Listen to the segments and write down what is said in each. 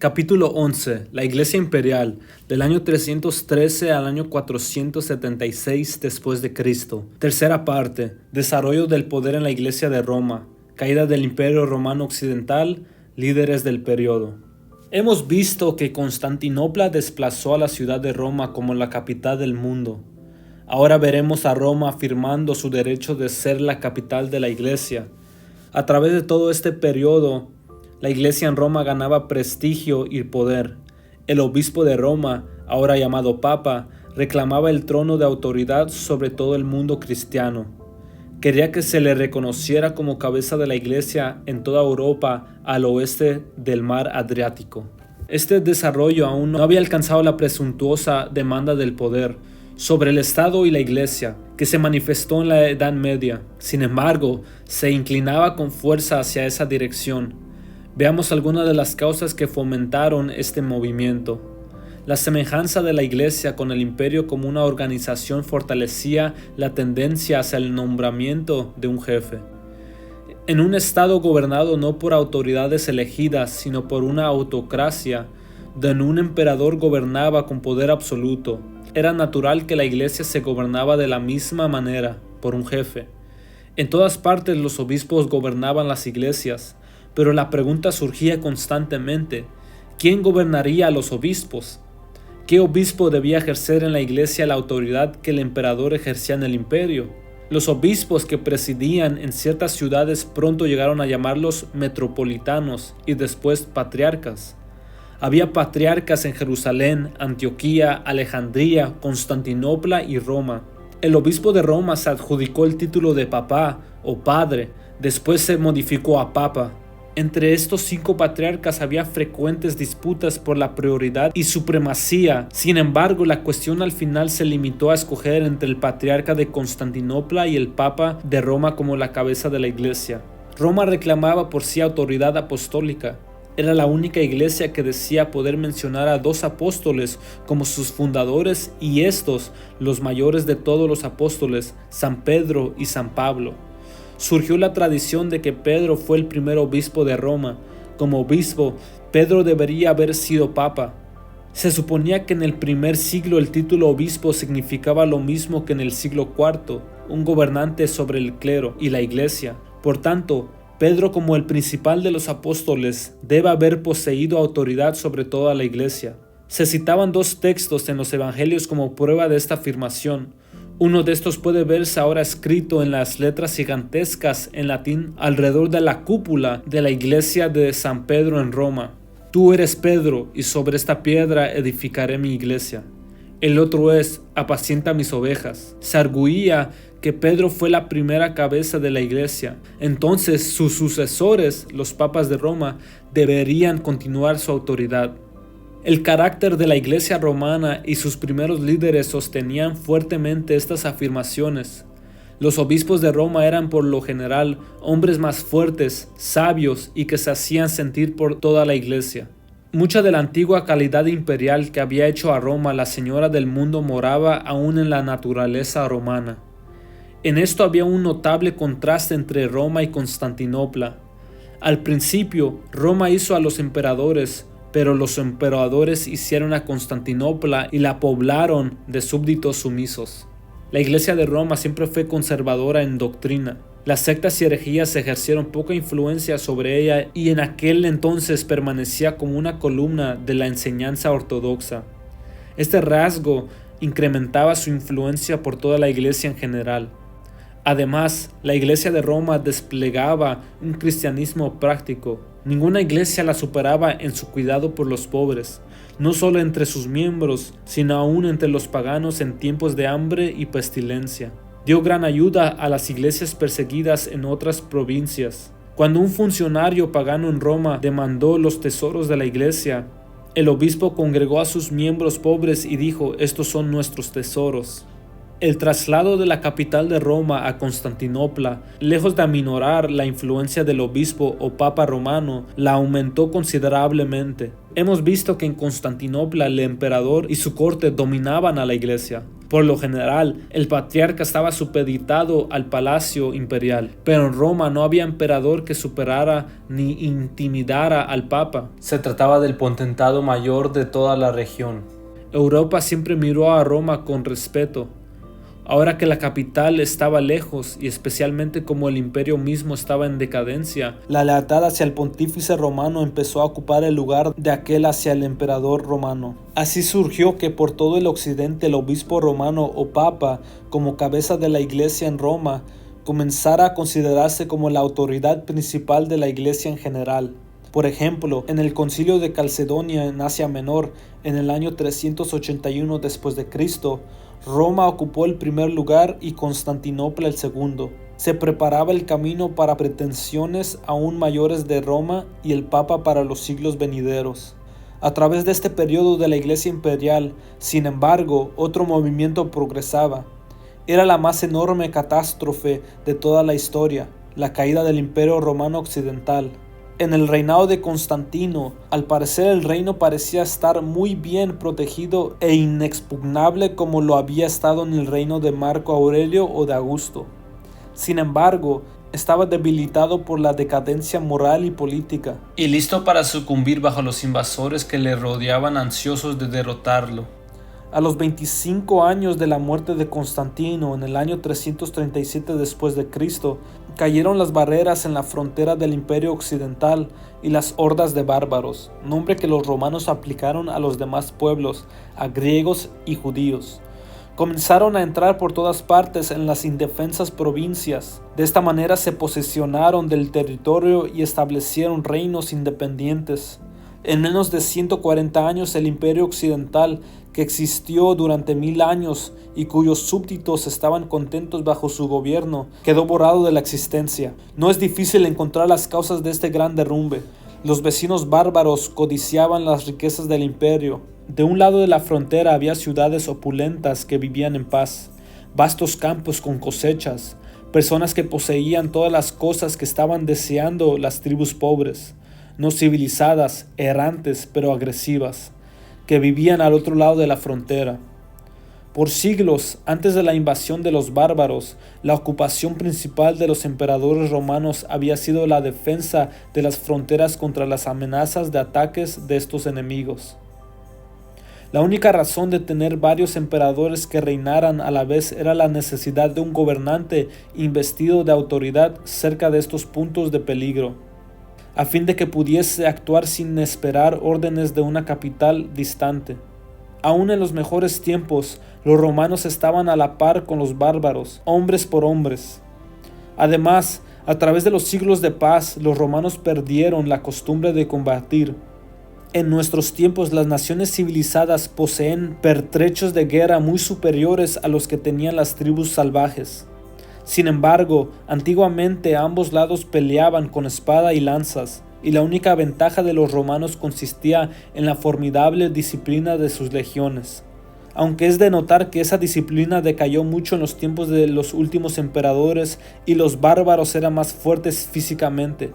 Capítulo 11. La Iglesia Imperial, del año 313 al año 476 después de Cristo. Tercera parte. Desarrollo del poder en la Iglesia de Roma. Caída del Imperio Romano Occidental. Líderes del periodo. Hemos visto que Constantinopla desplazó a la ciudad de Roma como la capital del mundo. Ahora veremos a Roma afirmando su derecho de ser la capital de la Iglesia. A través de todo este periodo, la Iglesia en Roma ganaba prestigio y poder. El obispo de Roma, ahora llamado Papa, reclamaba el trono de autoridad sobre todo el mundo cristiano. Quería que se le reconociera como cabeza de la Iglesia en toda Europa al oeste del mar Adriático. Este desarrollo aún no había alcanzado la presuntuosa demanda del poder sobre el Estado y la Iglesia, que se manifestó en la Edad Media. Sin embargo, se inclinaba con fuerza hacia esa dirección. Veamos algunas de las causas que fomentaron este movimiento. La semejanza de la Iglesia con el imperio como una organización fortalecía la tendencia hacia el nombramiento de un jefe. En un estado gobernado no por autoridades elegidas, sino por una autocracia, donde un emperador gobernaba con poder absoluto, era natural que la Iglesia se gobernaba de la misma manera, por un jefe. En todas partes los obispos gobernaban las iglesias, pero la pregunta surgía constantemente: ¿quién gobernaría a los obispos? ¿Qué obispo debía ejercer en la iglesia la autoridad que el emperador ejercía en el imperio? Los obispos que presidían en ciertas ciudades pronto llegaron a llamarlos metropolitanos y después patriarcas. Había patriarcas en Jerusalén, Antioquía, Alejandría, Constantinopla y Roma. El obispo de Roma se adjudicó el título de papá o padre, después se modificó a papa. Entre estos 5 patriarcas había frecuentes disputas por la prioridad y supremacía. Sin embargo, la cuestión al final se limitó a escoger entre el patriarca de Constantinopla y el papa de Roma como la cabeza de la iglesia. Roma reclamaba por sí autoridad apostólica. Era la única iglesia que decía poder mencionar a 2 apóstoles como sus fundadores y estos, los mayores de todos los apóstoles, San Pedro y San Pablo. Surgió la tradición de que Pedro fue el primer obispo de Roma. Como obispo, Pedro debería haber sido papa. Se suponía que en el primer siglo el título obispo significaba lo mismo que en el siglo IV, un gobernante sobre el clero y la iglesia. Por tanto, Pedro, como el principal de los apóstoles, debe haber poseído autoridad sobre toda la iglesia. Se citaban 2 textos en los evangelios como prueba de esta afirmación. Uno de estos puede verse ahora escrito en las letras gigantescas en latín alrededor de la cúpula de la iglesia de San Pedro en Roma. Tú eres Pedro, y sobre esta piedra edificaré mi iglesia. El otro es, apacienta mis ovejas. Se arguía que Pedro fue la primera cabeza de la iglesia. Entonces sus sucesores, los papas de Roma, deberían continuar su autoridad. El carácter de la iglesia romana y sus primeros líderes sostenían fuertemente estas afirmaciones. Los obispos de Roma eran por lo general hombres más fuertes, sabios y que se hacían sentir por toda la iglesia. Mucha de la antigua calidad imperial que había hecho a Roma la señora del mundo moraba aún en la naturaleza romana. En esto había un notable contraste entre Roma y Constantinopla. Al principio, Roma hizo a los emperadores, pero los emperadores hicieron a Constantinopla y la poblaron de súbditos sumisos. La iglesia de Roma siempre fue conservadora en doctrina. Las sectas y herejías ejercieron poca influencia sobre ella y en aquel entonces permanecía como una columna de la enseñanza ortodoxa. Este rasgo incrementaba su influencia por toda la iglesia en general. Además, la iglesia de Roma desplegaba un cristianismo práctico. Ninguna iglesia la superaba en su cuidado por los pobres, no solo entre sus miembros, sino aún entre los paganos en tiempos de hambre y pestilencia. Dio gran ayuda a las iglesias perseguidas en otras provincias. Cuando un funcionario pagano en Roma demandó los tesoros de la iglesia, el obispo congregó a sus miembros pobres y dijo: «Estos son nuestros tesoros». El traslado de la capital de Roma a Constantinopla, lejos de aminorar la influencia del obispo o papa romano, la aumentó considerablemente. Hemos visto que en Constantinopla el emperador y su corte dominaban a la iglesia. Por lo general, el patriarca estaba supeditado al palacio imperial, pero en Roma no había emperador que superara ni intimidara al papa. Se trataba del potentado mayor de toda la región. Europa siempre miró a Roma con respeto. Ahora que la capital estaba lejos, y especialmente como el imperio mismo estaba en decadencia, la lealtad hacia el pontífice romano empezó a ocupar el lugar de aquel hacia el emperador romano. Así surgió que por todo el occidente el obispo romano o papa, como cabeza de la iglesia en Roma, comenzara a considerarse como la autoridad principal de la iglesia en general. Por ejemplo, en el concilio de Calcedonia en Asia Menor, en el año 381 después de Cristo, Roma ocupó el primer lugar y Constantinopla el segundo. Se preparaba el camino para pretensiones aún mayores de Roma y el Papa para los siglos venideros. A través de este periodo de la Iglesia imperial, sin embargo, otro movimiento progresaba. Era la más enorme catástrofe de toda la historia, la caída del Imperio Romano Occidental. En el reinado de Constantino, al parecer el reino parecía estar muy bien protegido e inexpugnable como lo había estado en el reino de Marco Aurelio o de Augusto. Sin embargo, estaba debilitado por la decadencia moral y política, y listo para sucumbir bajo los invasores que le rodeaban ansiosos de derrotarlo. A los 25 años de la muerte de Constantino, en el año 337 después de Cristo, cayeron las barreras en la frontera del Imperio Occidental y las hordas de bárbaros, nombre que los romanos aplicaron a los demás pueblos, a griegos y judíos. Comenzaron a entrar por todas partes en las indefensas provincias. De esta manera se posesionaron del territorio y establecieron reinos independientes. En menos de 140 años el Imperio Occidental, que existió durante 1000 años y cuyos súbditos estaban contentos bajo su gobierno, quedó borrado de la existencia. No es difícil encontrar las causas de este gran derrumbe. Los vecinos bárbaros codiciaban las riquezas del imperio. De un lado de la frontera había ciudades opulentas que vivían en paz, vastos campos con cosechas, personas que poseían todas las cosas que estaban deseando las tribus pobres, no civilizadas, errantes pero agresivas, que vivían al otro lado de la frontera. Por siglos, antes de la invasión de los bárbaros, la ocupación principal de los emperadores romanos había sido la defensa de las fronteras contra las amenazas de ataques de estos enemigos. La única razón de tener varios emperadores que reinaran a la vez era la necesidad de un gobernante investido de autoridad cerca de estos puntos de peligro, a fin de que pudiese actuar sin esperar órdenes de una capital distante. Aún en los mejores tiempos, los romanos estaban a la par con los bárbaros, hombres por hombres. Además, a través de los siglos de paz, los romanos perdieron la costumbre de combatir. En nuestros tiempos, las naciones civilizadas poseen pertrechos de guerra muy superiores a los que tenían las tribus salvajes. Sin embargo, antiguamente ambos lados peleaban con espada y lanzas, y la única ventaja de los romanos consistía en la formidable disciplina de sus legiones. Aunque es de notar que esa disciplina decayó mucho en los tiempos de los últimos emperadores y los bárbaros eran más fuertes físicamente,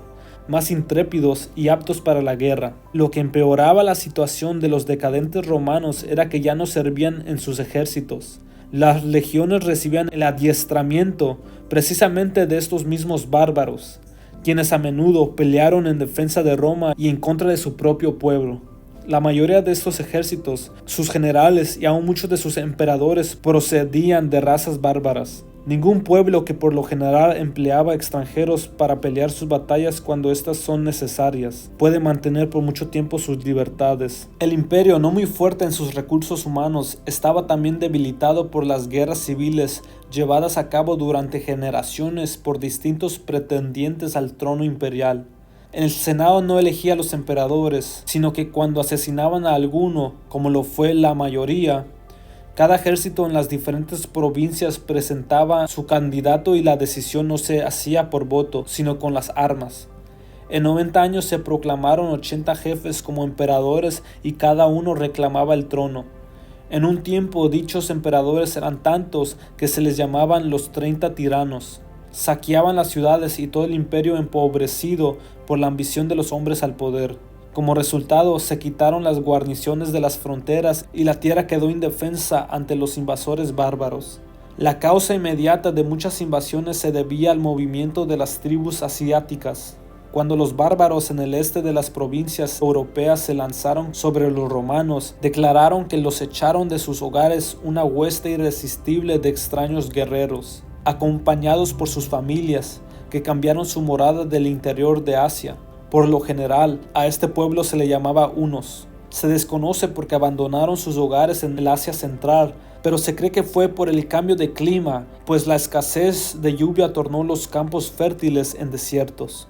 más intrépidos y aptos para la guerra. Lo que empeoraba la situación de los decadentes romanos era que ya no servían en sus ejércitos. Las legiones recibían el adiestramiento precisamente de estos mismos bárbaros, quienes a menudo pelearon en defensa de Roma y en contra de su propio pueblo. La mayoría de estos ejércitos, sus generales y aún muchos de sus emperadores procedían de razas bárbaras. Ningún pueblo que por lo general empleaba extranjeros para pelear sus batallas cuando éstas son necesarias puede mantener por mucho tiempo sus libertades. El imperio, no muy fuerte en sus recursos humanos, estaba también debilitado por las guerras civiles llevadas a cabo durante generaciones por distintos pretendientes al trono imperial. El Senado no elegía a los emperadores, sino que cuando asesinaban a alguno, como lo fue la mayoría, cada ejército en las diferentes provincias presentaba su candidato y la decisión no se hacía por voto, sino con las armas. En 90 años se proclamaron 80 jefes como emperadores y cada uno reclamaba el trono. En un tiempo dichos emperadores eran tantos que se les llamaban los 30 tiranos. Saqueaban las ciudades y todo el imperio empobrecido por la ambición de los hombres al poder. Como resultado, se quitaron las guarniciones de las fronteras y la tierra quedó indefensa ante los invasores bárbaros. La causa inmediata de muchas invasiones se debía al movimiento de las tribus asiáticas. Cuando los bárbaros en el este de las provincias europeas se lanzaron sobre los romanos, declararon que los echaron de sus hogares una hueste irresistible de extraños guerreros, acompañados por sus familias, que cambiaron su morada del interior de Asia. Por lo general, a este pueblo se le llamaba hunos. Se desconoce por qué abandonaron sus hogares en el Asia Central, pero se cree que fue por el cambio de clima, pues la escasez de lluvia tornó los campos fértiles en desiertos.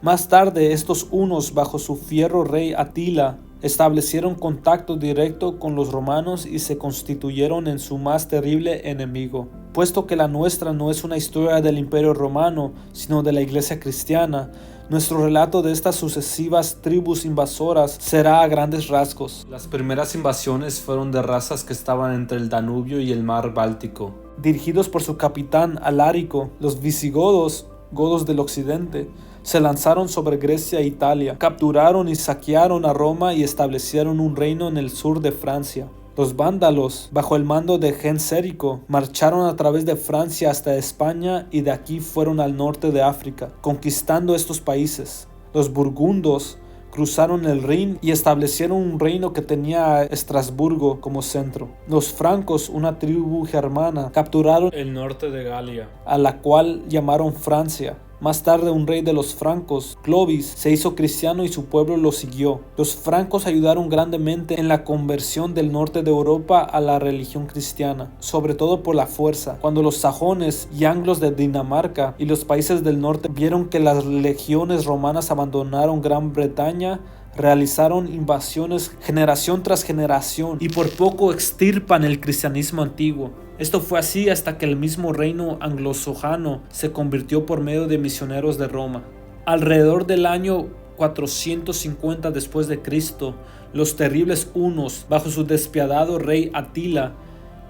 Más tarde, estos hunos, bajo su fiero rey Atila, establecieron contacto directo con los romanos y se constituyeron en su más terrible enemigo. Puesto que la nuestra no es una historia del Imperio Romano, sino de la Iglesia cristiana, nuestro relato de estas sucesivas tribus invasoras será a grandes rasgos. Las primeras invasiones fueron de razas que estaban entre el Danubio y el mar Báltico. Dirigidos por su capitán Alárico, los visigodos, godos del occidente, se lanzaron sobre Grecia e Italia, capturaron y saquearon a Roma y establecieron un reino en el sur de Francia. Los vándalos, bajo el mando de Gensérico, marcharon a través de Francia hasta España y de aquí fueron al norte de África, conquistando estos países. Los burgundos cruzaron el Rin y establecieron un reino que tenía a Estrasburgo como centro. Los francos, una tribu germana, capturaron el norte de Galia, a la cual llamaron Francia. Más tarde, un rey de los francos, Clovis, se hizo cristiano y su pueblo lo siguió. Los francos ayudaron grandemente en la conversión del norte de Europa a la religión cristiana, sobre todo por la fuerza. Cuando los sajones y anglos de Dinamarca y los países del norte vieron que las legiones romanas abandonaron Gran Bretaña, realizaron invasiones generación tras generación y por poco extirpan el cristianismo antiguo. Esto fue así hasta que el mismo reino anglosajón se convirtió por medio de misioneros de Roma. Alrededor del año 450 después de Cristo, los terribles hunos, bajo su despiadado rey Atila,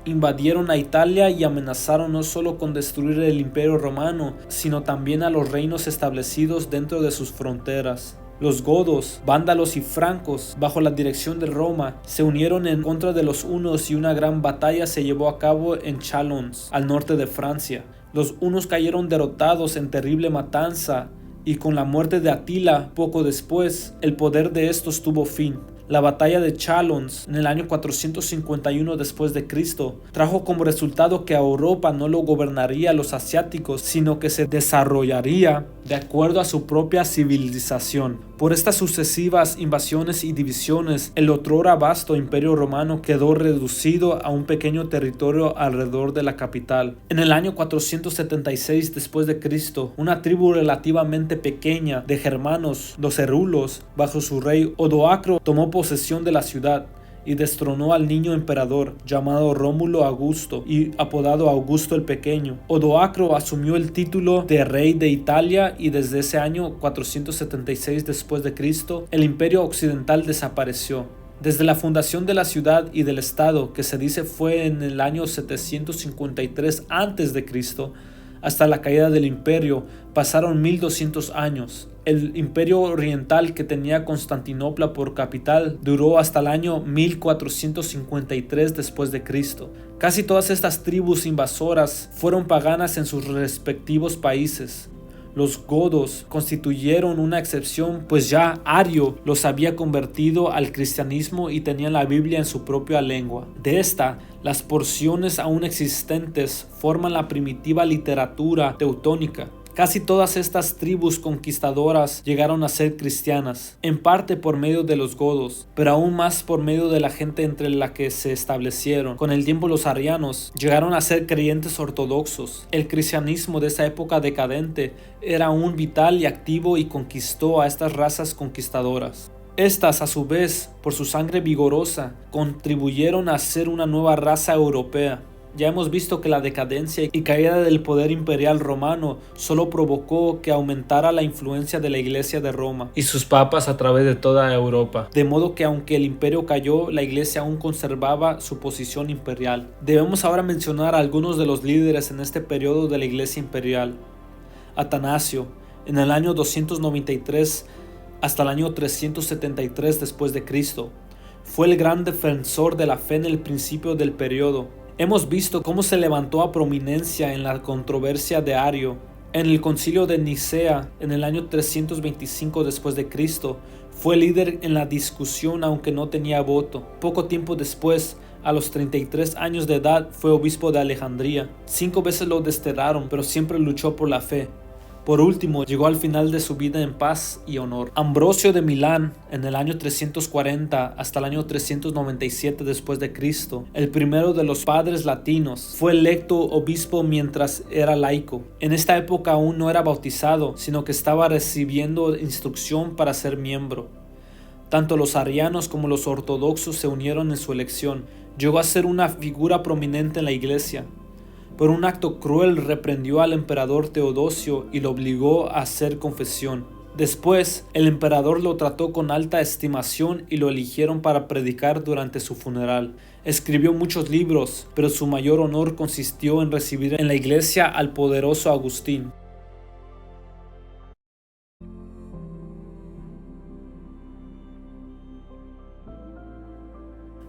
invadieron a Italia y amenazaron no solo con destruir el Imperio Romano, sino también a los reinos establecidos dentro de sus fronteras. Los godos, vándalos y francos, bajo la dirección de Roma, se unieron en contra de los hunos y una gran batalla se llevó a cabo en Chalons, al norte de Francia. Los hunos cayeron derrotados en terrible matanza y con la muerte de Atila poco después, el poder de estos tuvo fin. La batalla de Chalons en el año 451 después de Cristo trajo como resultado que a Europa no lo gobernaría los asiáticos, sino que se desarrollaría de acuerdo a su propia civilización. Por estas sucesivas invasiones y divisiones, el otrora vasto imperio romano quedó reducido a un pequeño territorio alrededor de la capital. En el año 476 después de Cristo, una tribu relativamente pequeña de germanos, los herulos, bajo su rey Odoacro, tomó posesión de la ciudad y destronó al niño emperador llamado Rómulo Augusto y apodado Augusto el Pequeño. Odoacro asumió el título de rey de Italia y desde ese año 476 después de Cristo, el imperio occidental desapareció. Desde la fundación de la ciudad y del estado, que se dice fue en el año 753 a.C., hasta la caída del imperio, pasaron 1200 años. El imperio oriental, que tenía Constantinopla por capital, duró hasta el año 1453 después de Cristo. Casi todas estas tribus invasoras fueron paganas en sus respectivos países. Los godos constituyeron una excepción, pues ya Ario los había convertido al cristianismo y tenían la Biblia en su propia lengua. De esta, las porciones aún existentes forman la primitiva literatura teutónica. Casi todas estas tribus conquistadoras llegaron a ser cristianas, en parte por medio de los godos, pero aún más por medio de la gente entre la que se establecieron. Con el tiempo los arianos llegaron a ser creyentes ortodoxos. El cristianismo de esa época decadente era aún vital y activo y conquistó a estas razas conquistadoras. Estas, a su vez, por su sangre vigorosa, contribuyeron a ser una nueva raza europea. Ya hemos visto que la decadencia y caída del poder imperial romano solo provocó que aumentara la influencia de la Iglesia de Roma y sus papas a través de toda Europa. De modo que aunque el imperio cayó, la Iglesia aún conservaba su posición imperial. Debemos ahora mencionar a algunos de los líderes en este periodo de la Iglesia imperial. Atanasio, en el año 293 hasta el año 373 después de Cristo. Fue el gran defensor de la fe en el principio del periodo. Hemos visto cómo se levantó a prominencia en la controversia de Ario. En el concilio de Nicea, en el año 325 después de Cristo, fue líder en la discusión aunque no tenía voto. Poco tiempo después, a los 33 años de edad, fue obispo de Alejandría. 5 veces lo desterraron, pero siempre luchó por la fe. Por último, llegó al final de su vida en paz y honor. Ambrosio de Milán, en el año 340 hasta el año 397 después de Cristo, el primero de los padres latinos, fue electo obispo mientras era laico. En esta época aún no era bautizado, sino que estaba recibiendo instrucción para ser miembro. Tanto los arianos como los ortodoxos se unieron en su elección. Llegó a ser una figura prominente en la iglesia. Por un acto cruel reprendió al emperador Teodosio y lo obligó a hacer confesión. Después, el emperador lo trató con alta estimación y lo eligieron para predicar durante su funeral. Escribió muchos libros, pero su mayor honor consistió en recibir en la iglesia al poderoso Agustín.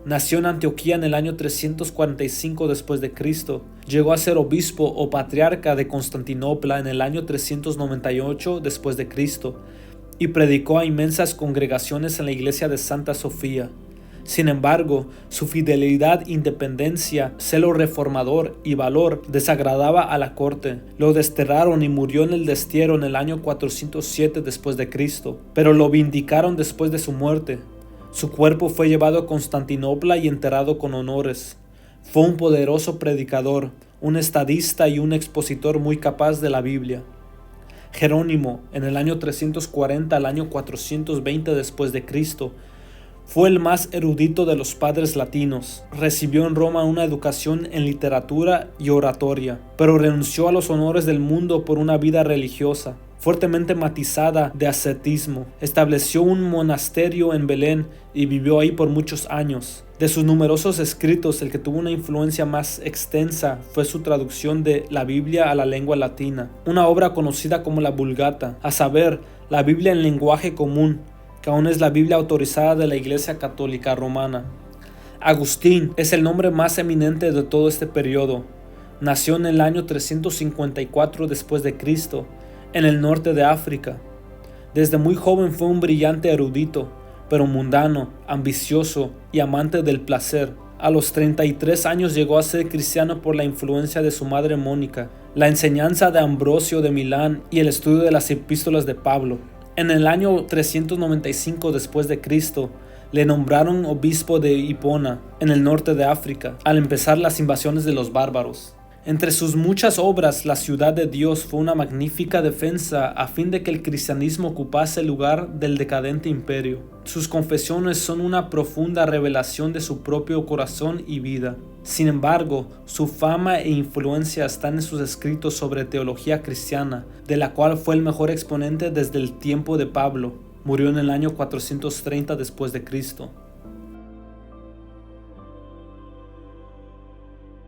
Nació en Antioquía en el año 345 después de Cristo. Llegó a ser obispo o patriarca de Constantinopla en el año 398 después de Cristo y predicó a inmensas congregaciones en la iglesia de Santa Sofía. Sin embargo, su fidelidad, independencia, celo reformador y valor desagradaba a la corte. Lo desterraron y murió en el destierro en el año 407 después de Cristo, pero lo vindicaron después de su muerte. Su cuerpo fue llevado a Constantinopla y enterrado con honores. Fue un poderoso predicador, un estadista y un expositor muy capaz de la Biblia. Jerónimo, en el año 340 al año 420 después de Cristo, fue el más erudito de los padres latinos. Recibió en Roma una educación en literatura y oratoria, pero renunció a los honores del mundo por una vida religiosa, fuertemente matizada de ascetismo. Estableció un monasterio en Belén y vivió ahí por muchos años. De sus numerosos escritos, el que tuvo una influencia más extensa fue su traducción de la Biblia a la lengua latina, una obra conocida como la Vulgata, a saber, la Biblia en lenguaje común, que aún es la Biblia autorizada de la Iglesia Católica Romana. Agustín es el nombre más eminente de todo este periodo. Nació en el año 354 después de Cristo, en el norte de África. Desde muy joven fue un brillante erudito, pero mundano, ambicioso y amante del placer. A los 33 años llegó a ser cristiano por la influencia de su madre Mónica, la enseñanza de Ambrosio de Milán y el estudio de las epístolas de Pablo. En el año 395 después de Cristo, le nombraron obispo de Hipona, en el norte de África, al empezar las invasiones de los bárbaros. Entre sus muchas obras, la ciudad de Dios fue una magnífica defensa a fin de que el cristianismo ocupase el lugar del decadente imperio. Sus confesiones son una profunda revelación de su propio corazón y vida. Sin embargo, su fama e influencia están en sus escritos sobre teología cristiana, de la cual fue el mejor exponente desde el tiempo de Pablo. Murió en el año 430 después de Cristo.